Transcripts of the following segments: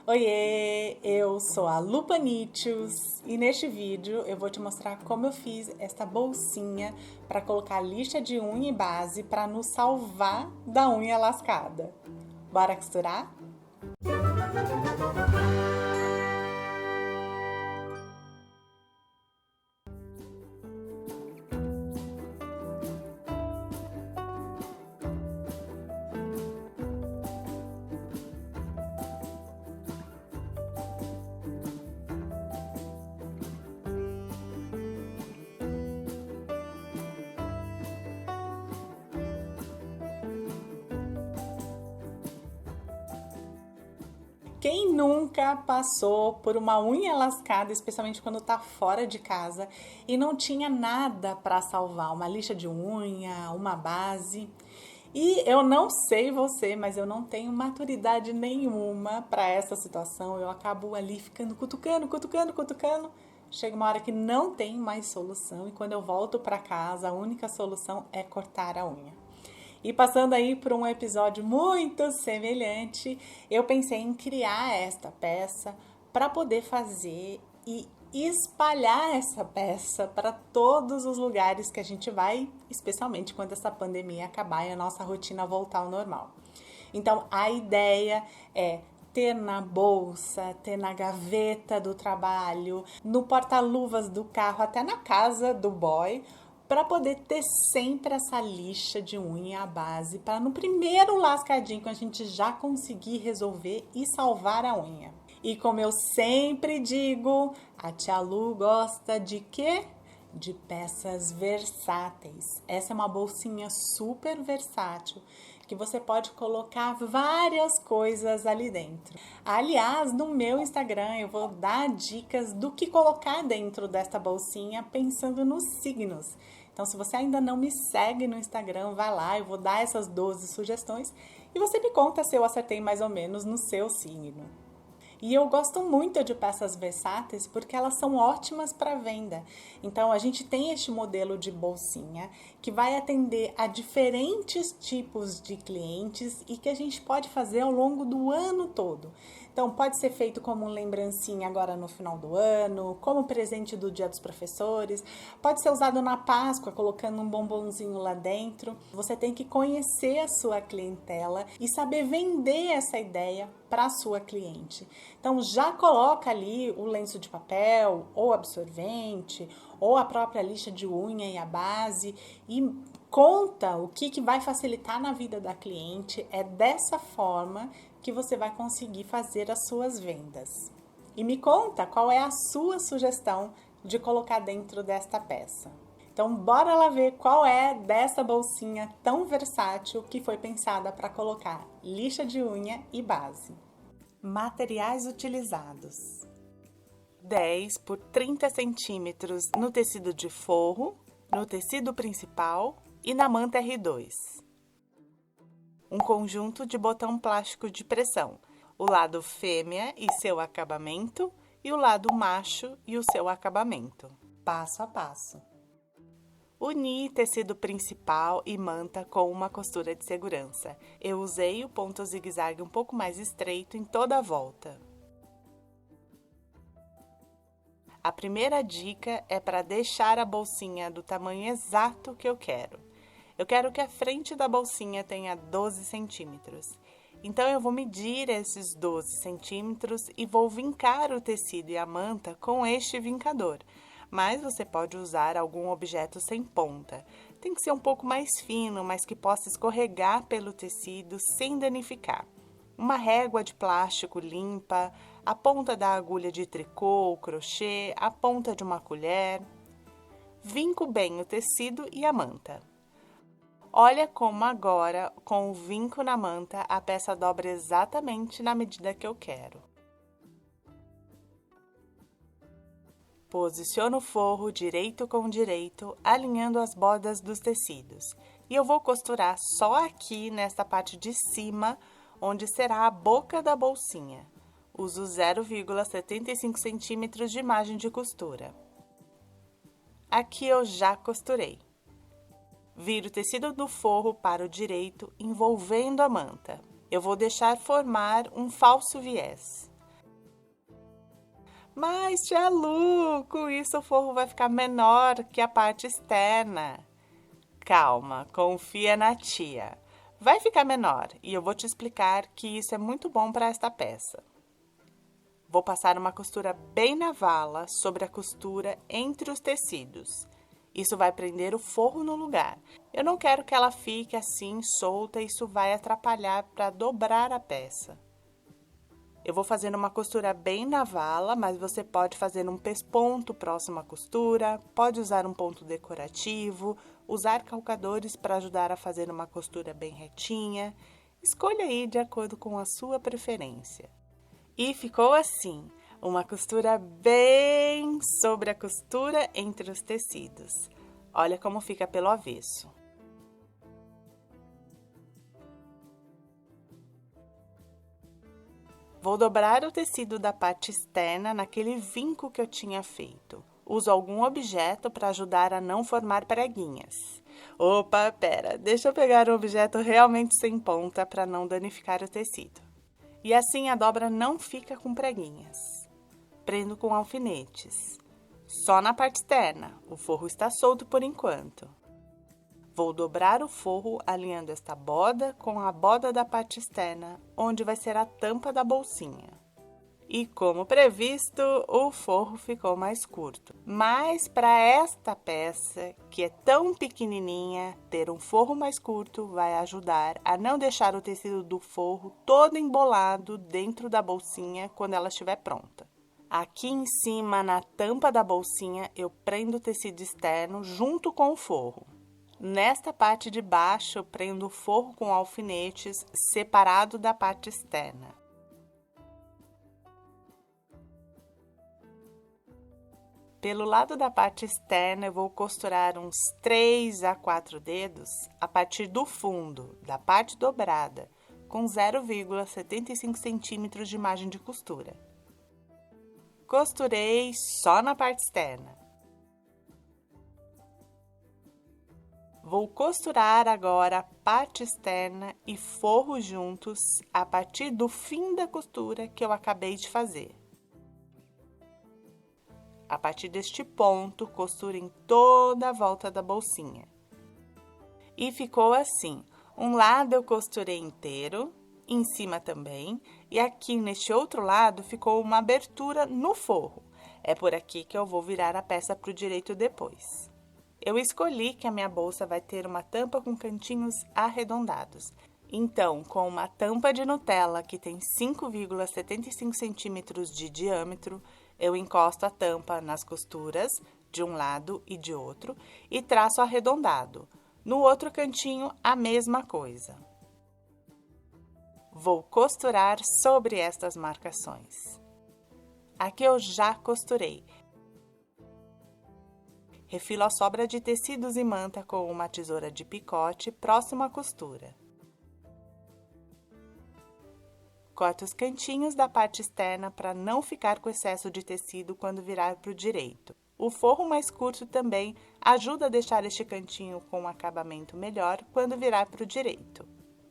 Oiê, eu sou a Lupa Nitius e neste vídeo eu vou te mostrar como eu fiz esta bolsinha para colocar lixa de unha e base para nos salvar da unha lascada. Bora costurar? Quem nunca passou por uma unha lascada, especialmente quando tá fora de casa e não tinha nada para salvar, uma lixa de unha, uma base? E eu não sei você, mas eu não tenho maturidade nenhuma para essa situação. Eu acabo ali ficando cutucando, cutucando, cutucando. Chega uma hora que não tem mais solução e quando eu volto para casa, a única solução é cortar a unha. E passando aí por um episódio muito semelhante, eu pensei em criar esta peça para poder fazer e espalhar essa peça para todos os lugares que a gente vai, especialmente quando essa pandemia acabar e a nossa rotina voltar ao normal. Então, a ideia é ter na bolsa, ter na gaveta do trabalho, no porta-luvas do carro, até na casa do boy, para poder ter sempre essa lixa de unha à base, para no primeiro lascadinho a gente já conseguir resolver e salvar a unha. E como eu sempre digo, a tia Lu gosta de quê? De peças versáteis. Essa é uma bolsinha super versátil que você pode colocar várias coisas ali dentro. Aliás, no meu Instagram eu vou dar dicas do que colocar dentro desta bolsinha pensando nos signos. Então, se você ainda não me segue no Instagram, vai lá, eu vou dar essas 12 sugestões e você me conta se eu acertei mais ou menos no seu signo. E eu gosto muito de peças versáteis porque elas são ótimas para venda. Então a gente tem este modelo de bolsinha que vai atender a diferentes tipos de clientes e que a gente pode fazer ao longo do ano todo. Então pode ser feito como lembrancinha agora no final do ano, como presente do Dia dos Professores, pode ser usado na Páscoa colocando um bombonzinho lá dentro. Você tem que conhecer a sua clientela e saber vender essa ideia para a sua cliente. Então já coloca ali o lenço de papel, ou absorvente, ou a própria lixa de unha e a base e conta o que vai facilitar na vida da cliente. É dessa forma que você vai conseguir fazer as suas vendas. E me conta qual é a sua sugestão de colocar dentro desta peça. Então, bora lá ver qual é dessa bolsinha tão versátil que foi pensada para colocar lixa de unha e base. Materiais utilizados: 10 por 30 centímetros no tecido de forro, no tecido principal e na manta R2. Um conjunto de botão plástico de pressão, o lado fêmea e seu acabamento e o lado macho e o seu acabamento. Passo a passo. Uni tecido principal e manta com uma costura de segurança. Eu usei o ponto zigue-zague um pouco mais estreito em toda a volta. A primeira dica é para deixar a bolsinha do tamanho exato que eu quero. Eu quero que a frente da bolsinha tenha 12 centímetros. Então, eu vou medir esses 12 centímetros e vou vincar o tecido e a manta com este vincador. Mas você pode usar algum objeto sem ponta. Tem que ser um pouco mais fino, mas que possa escorregar pelo tecido sem danificar. Uma régua de plástico limpa, a ponta da agulha de tricô ou crochê, a ponta de uma colher. Vinco bem o tecido e a manta. Olha como agora, com o vinco na manta, a peça dobra exatamente na medida que eu quero. Posiciono o forro direito com direito, alinhando as bordas dos tecidos. E eu vou costurar só aqui nesta parte de cima, onde será a boca da bolsinha. Uso 0,75 centímetros de margem de costura. Aqui eu já costurei. Viro o tecido do forro para o direito, envolvendo a manta. Eu vou deixar formar um falso viés. Mas, tia Lu, com isso o forro vai ficar menor que a parte externa. Calma, confia na tia. Vai ficar menor e eu vou te explicar que isso é muito bom para esta peça. Vou passar uma costura bem na vala sobre a costura entre os tecidos. Isso vai prender o forro no lugar. Eu não quero que ela fique assim solta, isso vai atrapalhar para dobrar a peça. Eu vou fazendo uma costura bem na vala, mas você pode fazer um pesponto próximo à costura, pode usar um ponto decorativo, usar calcadores para ajudar a fazer uma costura bem retinha. Escolha aí de acordo com a sua preferência. E ficou assim, uma costura bem sobre a costura entre os tecidos. Olha como fica pelo avesso. Vou dobrar o tecido da parte externa naquele vinco que eu tinha feito. Uso algum objeto para ajudar a não formar preguinhas. Opa, pera, deixa eu pegar um objeto realmente sem ponta para não danificar o tecido. E assim a dobra não fica com preguinhas. Prendo com alfinetes. Só na parte externa, o forro está solto por enquanto. Vou dobrar o forro alinhando esta borda com a borda da parte externa, onde vai ser a tampa da bolsinha. E como previsto, o forro ficou mais curto. Mas para esta peça, que é tão pequenininha, ter um forro mais curto vai ajudar a não deixar o tecido do forro todo embolado dentro da bolsinha quando ela estiver pronta. Aqui em cima, na tampa da bolsinha, eu prendo o tecido externo junto com o forro. Nesta parte de baixo, eu prendo o forro com alfinetes separado da parte externa. Pelo lado da parte externa, eu vou costurar uns 3 a 4 dedos a partir do fundo, da parte dobrada, com 0,75 centímetros de margem de costura. Costurei só na parte externa. Vou costurar agora a parte externa e forro juntos a partir do fim da costura que eu acabei de fazer. A partir deste ponto, costure em toda a volta da bolsinha. E ficou assim, um lado eu costurei inteiro, em cima também, e aqui neste outro lado ficou uma abertura no forro. É por aqui que eu vou virar a peça para o direito depois. Eu escolhi que a minha bolsa vai ter uma tampa com cantinhos arredondados. Então, com uma tampa de Nutella que tem 5,75 centímetros de diâmetro, eu encosto a tampa nas costuras de um lado e de outro e traço arredondado. No outro cantinho, a mesma coisa. Vou costurar sobre estas marcações. Aqui eu já costurei. Refilo a sobra de tecidos e manta com uma tesoura de picote próximo à costura. Corto os cantinhos da parte externa para não ficar com excesso de tecido quando virar para o direito. O forro mais curto também ajuda a deixar este cantinho com um acabamento melhor quando virar para o direito.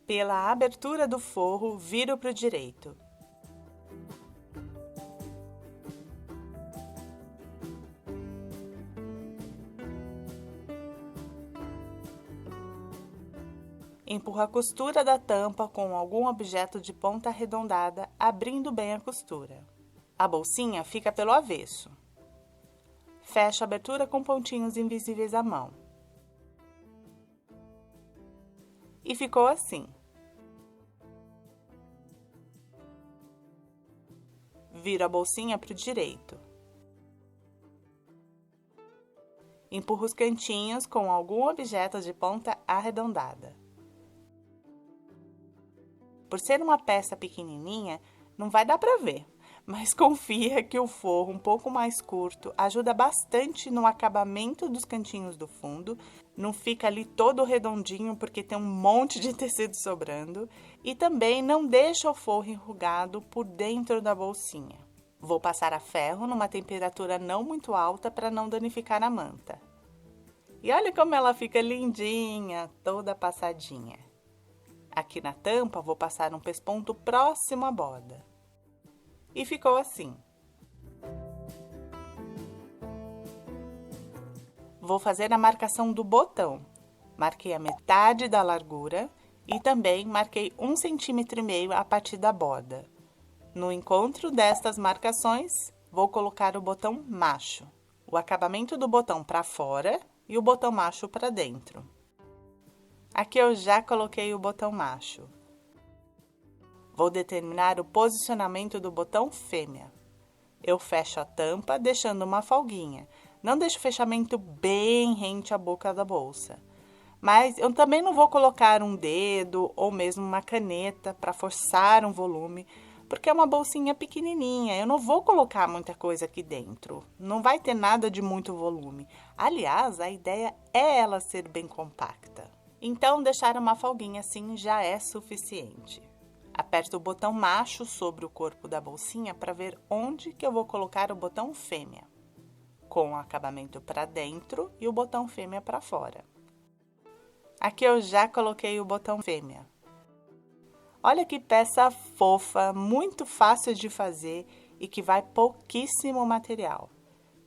Pela abertura do forro, viro para o direito. Empurro a costura da tampa com algum objeto de ponta arredondada, abrindo bem a costura. A bolsinha fica pelo avesso. Fecho a abertura com pontinhos invisíveis à mão. E ficou assim. Viro a bolsinha para o direito. Empurro os cantinhos com algum objeto de ponta arredondada. Por ser uma peça pequenininha, não vai dar para ver, mas confia que o forro um pouco mais curto ajuda bastante no acabamento dos cantinhos do fundo, não fica ali todo redondinho porque tem um monte de tecido sobrando e também não deixa o forro enrugado por dentro da bolsinha. Vou passar a ferro numa temperatura não muito alta para não danificar a manta. E olha como ela fica lindinha, toda passadinha. Aqui na tampa, vou passar um pesponto próximo à borda. E ficou assim. vou fazer a marcação do botão. Marquei a metade da largura e também marquei 1,5 cm a partir da borda. No encontro destas marcações, vou colocar o botão macho. O acabamento do botão para fora e o botão macho para dentro. Aqui eu já coloquei o botão macho. Vou determinar o posicionamento do botão fêmea. Eu fecho a tampa, deixando uma folguinha. Não deixo o fechamento bem rente à boca da bolsa. Mas eu também não vou colocar um dedo ou mesmo uma caneta para forçar um volume, porque é uma bolsinha pequenininha. Eu não vou colocar muita coisa aqui dentro. Não vai ter nada de muito volume. Aliás, a ideia é ela ser bem compacta. Então, deixar uma folguinha assim já é suficiente. Aperto o botão macho sobre o corpo da bolsinha para ver onde que eu vou colocar o botão fêmea, com o acabamento para dentro e o botão fêmea para fora. Aqui eu já coloquei o botão fêmea. Olha que peça fofa, muito fácil de fazer e que vai pouquíssimo material.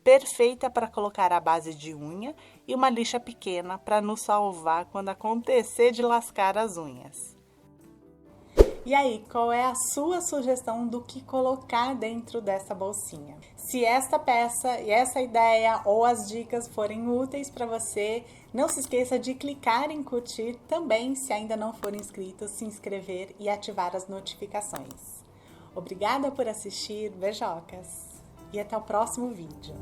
Perfeita para colocar a base de unha e uma lixa pequena para nos salvar quando acontecer de lascar as unhas. E aí, qual é a sua sugestão do que colocar dentro dessa bolsinha? Se esta peça e essa ideia ou as dicas forem úteis para você, não se esqueça de clicar em curtir, também, se ainda não for inscrito, se inscrever e ativar as notificações. Obrigada por assistir, beijocas! E até o próximo vídeo.